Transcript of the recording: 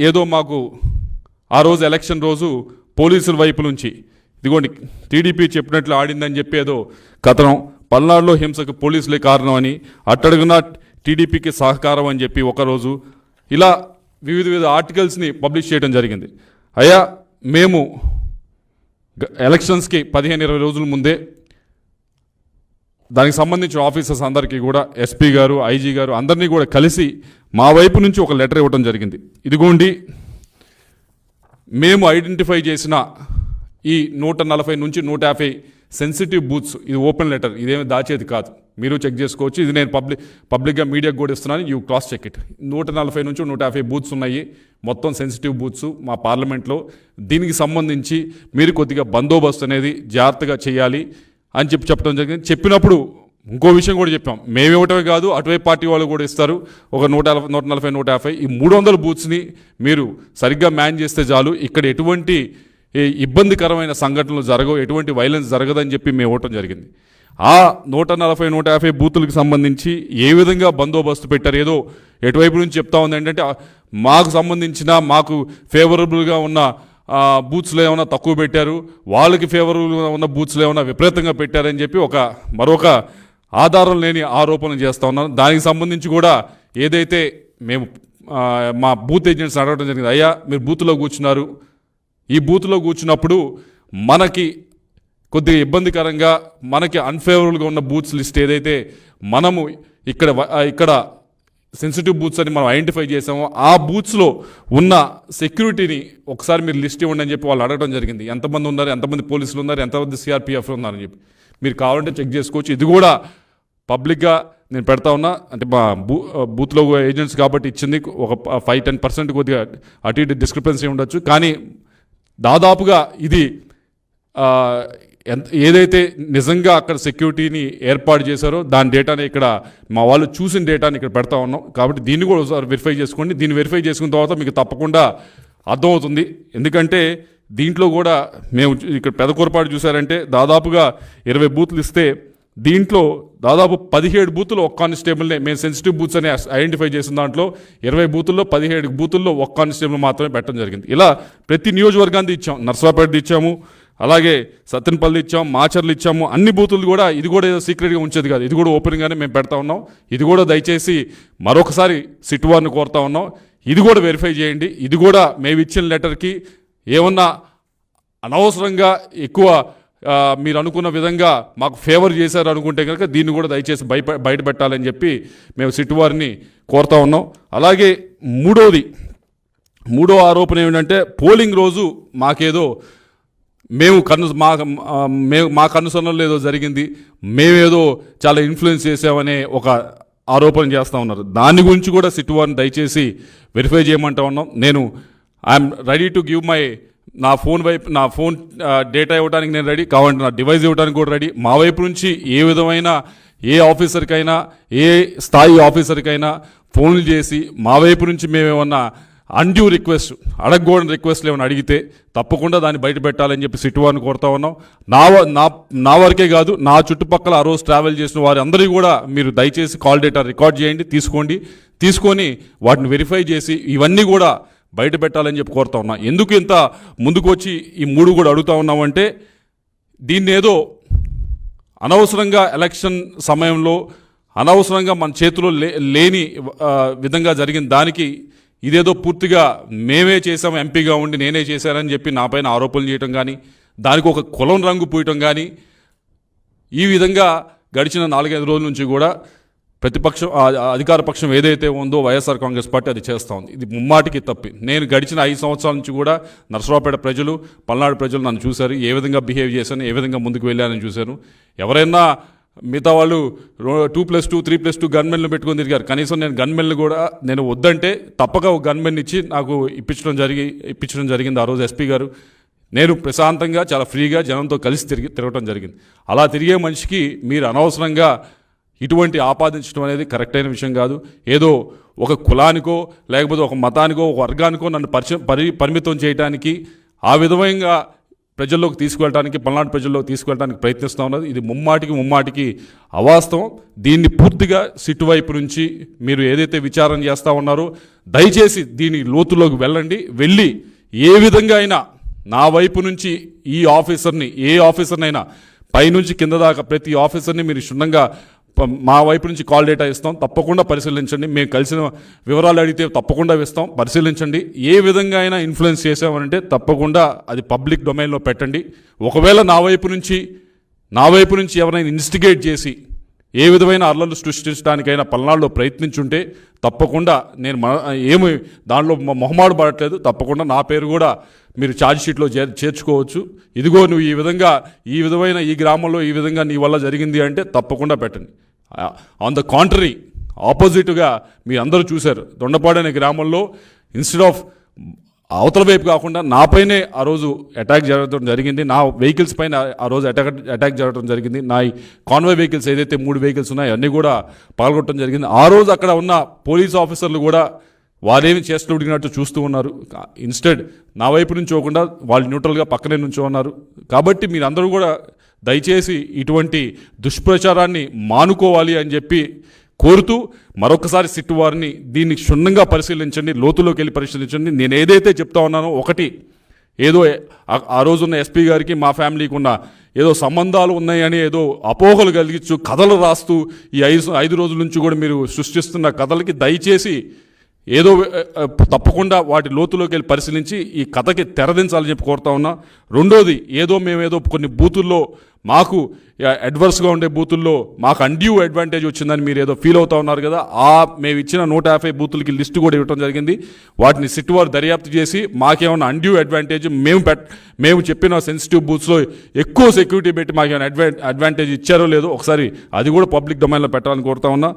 ఏదో మాకు ఆ రోజు ఎలక్షన్ రోజు పోలీసుల వైపు నుంచి ఇదిగోండి టీడీపీ చెప్పినట్లు ఆడిందని చెప్పి ఏదో కథనం, పల్నాడులో హింసకు పోలీసులే కారణం అని, అట్టడుగున టీడీపీకి సహకారం అని చెప్పి ఒకరోజు ఇలా వివిధ ఆర్టికల్స్ని పబ్లిష్ చేయడం జరిగింది. అయ్యా మేము ఎలక్షన్స్కి 15-20 రోజుల ముందే దానికి సంబంధించిన ఆఫీసర్స్ అందరికీ కూడా ఎస్పీ గారు, ఐజీ గారు అందరినీ కూడా కలిసి మా వైపు నుంచి ఒక లెటర్ ఇవ్వడం జరిగింది. ఇదిగోండి మేము ఐడెంటిఫై చేసిన ఈ 140 నుంచి 150 సెన్సిటివ్ బూత్స్, ఇది ఓపెన్ లెటర్, ఇదేమి దాచేది కాదు, మీరు చెక్ చేసుకోవచ్చు. ఇది నేను పబ్లిక్గా మీడియాకు కూడా ఇస్తున్నాను, యూ క్రాస్ చెక్ ఇట్. 140 నుంచి 150 బూత్స్ ఉన్నాయి, మొత్తం సెన్సిటివ్ బూత్స్ మా పార్లమెంట్లో. దీనికి సంబంధించి మీరు కొద్దిగా బందోబస్తు అనేది జాగ్రత్తగా చేయాలి అని చెప్పడం జరిగింది. చెప్పినప్పుడు ఇంకో విషయం కూడా చెప్పాం, మేము ఇవ్వటమే కాదు అటువైపు పార్టీ వాళ్ళు కూడా ఇస్తారు, ఒక 140, 150 ఈ 300 బూత్స్ని మీరు సరిగ్గా మేనేజ్ చేస్తే చాలు, ఇక్కడ ఎటువంటి ఇబ్బందికరమైన సంఘటనలు జరగవు, ఎటువంటి వైలెన్స్ జరగదని చెప్పి మేము ఇవ్వటం జరిగింది. ఆ 140, 150 బూతులకు సంబంధించి ఏ విధంగా బందోబస్తు పెట్టారు, ఏదో ఎటువైపు నుంచి చెప్తా ఉంది ఏంటంటే మాకు సంబంధించిన మాకు ఫేవరబుల్గా ఉన్న బూత్స్లో ఏమైనా తక్కువ పెట్టారు, వాళ్ళకి ఫేవరబుల్గా ఉన్న బూత్స్లో ఏమైనా విపరీతంగా పెట్టారని చెప్పి మరొక ఆధారం లేని ఆరోపణలు చేస్తూ ఉన్నాను. దానికి సంబంధించి కూడా ఏదైతే మేము మా బూత్ ఏజెంట్స్ అడగడం జరిగింది, అయ్యా మీరు బూత్లో కూర్చున్నారు, ఈ బూత్లో కూర్చున్నప్పుడు మనకి కొద్దిగా ఇబ్బందికరంగా మనకి అన్ఫేవరబుల్గా ఉన్న బూత్స్ లిస్ట్ ఏదైతే మనము ఇక్కడ సెన్సిటివ్ బూత్స్ అని మనం ఐడెంటిఫై చేసామో ఆ బూత్స్లో ఉన్న సెక్యూరిటీని ఒకసారి మీరు లిస్ట్ ఇవ్వండి అని చెప్పి వాళ్ళు అడగడం జరిగింది. ఎంతమంది ఉన్నారు, ఎంతమంది పోలీసులు ఉన్నారు, ఎంతమంది సిఆర్పిఎఫ్ ఉన్నారని చెప్పి మీరు కావాలంటే చెక్ చేసుకోవచ్చు. ఇది కూడా పబ్లిక్గా నేను పెడతా ఉన్నా, అంటే మా బూత్లో ఏజెంట్స్ కాబట్టి ఇచ్చింది ఒక 5-10% కొద్దిగా అటు ఇటు డిస్క్రిపెన్సీ ఉండొచ్చు, కానీ దాదాపుగా ఇది ఏదైతే నిజంగా అక్కడ సెక్యూరిటీని ఏర్పాటు చేశారో దాని డేటాని ఇక్కడ మా వాళ్ళు చూసిన డేటాని ఇక్కడ పెడతా ఉన్నాం. కాబట్టి దీన్ని కూడా ఒకసారి వెరిఫై చేసుకోండి. దీన్ని వెరిఫై చేసుకున్న తర్వాత మీకు తప్పకుండా అర్థమవుతుంది. ఎందుకంటే దీంట్లో కూడా మేము ఇక్కడ పెద్ద పొరపాటు చూసారంటే దాదాపుగా 20 బూత్లు ఇస్తే దీంట్లో దాదాపు 17 బూతులు ఒక కానిస్టేబుల్నే మేము సెన్సిటివ్ బూత్స్ అని ఐడెంటిఫై చేసిన దాంట్లో 20 బూతుల్లో 17 బూతుల్లో ఒక కానిస్టేబుల్ మాత్రమే పెట్టడం జరిగింది. ఇలా ప్రతి నియోజకవర్గాన్ని ఇచ్చాం, నర్సరాపేట ఇచ్చాము, అలాగే సత్తెనపల్లి ఇచ్చాం, మాచర్లు ఇచ్చాము, అన్ని బూతులు కూడా ఇది కూడా ఏదో సీక్రెట్గా ఉంచేది కాదు, ఇది కూడా ఓపెన్గానే మేము పెడతా ఉన్నాం. ఇది కూడా దయచేసి మరొకసారి సిట్ వారిని కోరుతా ఉన్నాం, ఇది కూడా వెరిఫై చేయండి. ఇది కూడా మేము ఇచ్చిన లెటర్కి ఏమన్నా అనవసరంగా ఎక్కువ మీరు అనుకున్న విధంగా మాకు ఫేవర్ చేశారు అనుకుంటే కనుక దీన్ని కూడా దయచేసి బయట పెట్టాలని చెప్పి మేము సిట్ వారిని కోరుతా ఉన్నాం. అలాగే మూడో ఆరోపణ ఏమిటంటే పోలింగ్ రోజు మాకేదో మా కనుసరణలో ఏదో జరిగింది, మేమేదో చాలా ఇన్ఫ్లుయెన్స్ చేసామనే ఒక ఆరోపణ చేస్తూ ఉన్నారు. దాని గురించి కూడా సిట్ వారిని దయచేసి వెరిఫై చేయమంటా ఉన్నాం. నేను ఐఎమ్ రెడీ టు గివ్ నా ఫోన్ డేటా ఇవ్వడానికి నేను రెడీ, కావాలంటే నా డివైస్ ఇవ్వడానికి కూడా రెడీ. మా వైపు నుంచి ఏ విధమైన ఏ ఆఫీసర్కైనా ఏ స్థాయి ఆఫీసర్కైనా ఫోన్లు చేసి మా వైపు నుంచి మేమేమన్నా అన్డ్యూ రిక్వెస్ట్ అడగకూడని రిక్వెస్ట్లు ఏమైనా అడిగితే తప్పకుండా దాన్ని బయట పెట్టాలని చెప్పి సిట్ వారిని కోరుతా ఉన్నాం. నా వరకే కాదు, నా చుట్టుపక్కల ఆ రోజు ట్రావెల్ చేసిన వారి అందరికీ కూడా మీరు దయచేసి కాల్ డేటా రికార్డ్ చేయండి, తీసుకొని వాటిని వెరిఫై చేసి ఇవన్నీ కూడా బయట పెట్టాలని చెప్పి కోరుతా ఉన్నా. ఎందుకు ఇంత ముందుకు వచ్చి ఈ 3 కూడా అడుగుతా ఉన్నామంటే దీన్ని ఏదో అనవసరంగా ఎలక్షన్ సమయంలో అనవసరంగా మన చేతిలో లేని విధంగా జరిగిన దానికి ఇదేదో పూర్తిగా మేమే చేసాము, ఎంపీగా ఉండి నేనే చేశానని చెప్పి నా పైన ఆరోపణలు చేయటం కానీ, దానికి ఒక కులం రంగు పూయటం కానీ, ఈ విధంగా గడిచిన 4-5 రోజుల నుంచి కూడా ప్రతిపక్షం అధికార పక్షం ఏదైతే ఉందో వైఎస్ఆర్ కాంగ్రెస్ పార్టీ అది చేస్తూ ఉంది. ఇది ముమ్మాటికి తప్పి. నేను గడిచిన 5 సంవత్సరాల నుంచి కూడా నర్సరావుపేట ప్రజలు, పల్నాడు ప్రజలు నన్ను చూశారు, ఏ విధంగా బిహేవ్ చేశాను, ఏ విధంగా ముందుకు వెళ్ళానని చూశాను. ఎవరైనా మిగతా వాళ్ళు 2+2 3+2 గన్మెన్లు పెట్టుకొని తిరిగారు. కనీసం నేను గన్మెన్లు కూడా నేను వద్దంటే తప్పక ఒక గన్మెన్ ఇచ్చి నాకు ఇప్పించడం జరిగింది ఆ రోజు ఎస్పీ గారు. నేను ప్రశాంతంగా చాలా ఫ్రీగా జనంతో కలిసి తిరగటం జరిగింది. అలా తిరిగే మనిషికి మీరు అనవసరంగా ఇటువంటి ఆపాదించడం అనేది కరెక్ట్ అయిన విషయం కాదు. ఏదో ఒక కులానికో లేకపోతే ఒక మతానికో ఒక వర్గానికో నన్ను పరిమితం చేయడానికి ఆ విధంగా ప్రజల్లోకి తీసుకువెళ్ళడానికి, పల్నాడు ప్రజల్లోకి తీసుకువెళ్ళడానికి ప్రయత్నిస్తూ ఉన్నది. ఇది ముమ్మాటికి అవాస్తవం. దీన్ని పూర్తిగా సిట్ వైపు నుంచి మీరు ఏదైతే విచారణ చేస్తూ ఉన్నారో దయచేసి దీని లోతులోకి వెళ్ళి ఏ విధంగా అయినా నా వైపు నుంచి ఈ ఆఫీసర్ని, ఏ ఆఫీసర్నైనా పైనుంచి కింద దాకా ప్రతి ఆఫీసర్ని మీరు క్షుణ్ణంగా మా వైపు నుంచి కాల్ డేటా ఇస్తాం, తప్పకుండా పరిశీలించండి. మేము కలిసిన వివరాలు అడిగితే తప్పకుండా ఇస్తాం, పరిశీలించండి. ఏ విధంగా అయినా ఇన్ఫ్లుయెన్స్ చేసామనంటే తప్పకుండా అది పబ్లిక్ డొమైన్లో పెట్టండి. ఒకవేళ నా వైపు నుంచి ఎవరైనా ఇన్వెస్టిగేట్ చేసి ఏ విధమైన అల్లర్లు సృష్టించడానికైనా పల్నాడులో ప్రయత్నించుంటే తప్పకుండా నేను ఏమి దానిలో మొహమాటు పడట్లేదు, తప్పకుండా నా పేరు కూడా మీరు ఛార్జ్ షీట్లో చేర్చుకోవచ్చు. ఇదిగో నువ్వు ఈ విధమైన ఈ గ్రామంలో ఈ విధంగా నీ వల్ల జరిగింది అంటే తప్పకుండా పెట్టండి. ఆన్ ద కాంట్రరీ, ఆపోజిట్గా మీ అందరూ చూశారు, దొండపాడు అనే గ్రామంలో ఇన్స్టెడ్ ఆఫ్ అవతల వైపు కాకుండా నాపైనే ఆ రోజు అటాక్ జరగడం జరిగింది. నా వెహికల్స్ పైన ఆ రోజు అటాక్ జరగడం జరిగింది. నా కాన్వాయ్ వెహికల్స్ ఏదైతే 3 వెహికల్స్ ఉన్నాయో అన్నీ కూడా పాల్గొనడం జరిగింది. ఆ రోజు అక్కడ ఉన్న పోలీస్ ఆఫీసర్లు కూడా వారేమి చేస్తూ ఉడిగినట్టు చూస్తూ ఉన్నారు. ఇన్స్టెడ్ నా వైపు నుంచి పోకుండా వాళ్ళు న్యూట్రల్గా పక్కనే నుంచో ఉన్నారు. కాబట్టి మీరందరూ కూడా దయచేసి ఇటువంటి దుష్ప్రచారాన్ని మానుకోవాలి అని చెప్పి కోరుతూ మరొకసారి సిట్టు వారిని దీన్ని క్షుణ్ణంగా పరిశీలించండి, లోతులోకి వెళ్ళి పరిశీలించండి. నేను ఏదైతే చెప్తా ఉన్నానో, ఒకటి ఏదో ఆ రోజున్న ఎస్పీ గారికి మా ఫ్యామిలీకి ఉన్న ఏదో సంబంధాలు ఉన్నాయని ఏదో అపోహలు కలిగించు కథలు రాస్తూ ఈ 5 రోజుల నుంచి కూడా మీరు సృష్టిస్తున్న కథలకి దయచేసి ఏదో తప్పకుండా వాటి లోతులోకి వెళ్ళి పరిశీలించి ఈ కథకి తెరదించాలని చెప్పి కోరుతా ఉన్నా. రెండోది, మేమేదో కొన్ని బూతుల్లో మాకు అడ్వర్స్గా ఉండే బూతుల్లో మాకు అన్డ్యూ అడ్వాంటేజ్ వచ్చిందని మీరు ఏదో ఫీల్ అవుతా ఉన్నారు కదా, మేము ఇచ్చిన 150 బూతులకి లిస్టు కూడా ఇవ్వడం జరిగింది. వాటిని సిట్ వారు దర్యాప్తు చేసి మాకేమైనా అన్డ్యూ అడ్వాంటేజ్, మేము చెప్పిన సెన్సిటివ్ బూత్స్లో ఎక్కువ సెక్యూరిటీ పెట్టి మాకేమైనా అడ్వాంటేజ్ ఇచ్చారో లేదో ఒకసారి అది కూడా పబ్లిక్ డొమైన్లో పెట్టాలని కోరుతా ఉన్నా.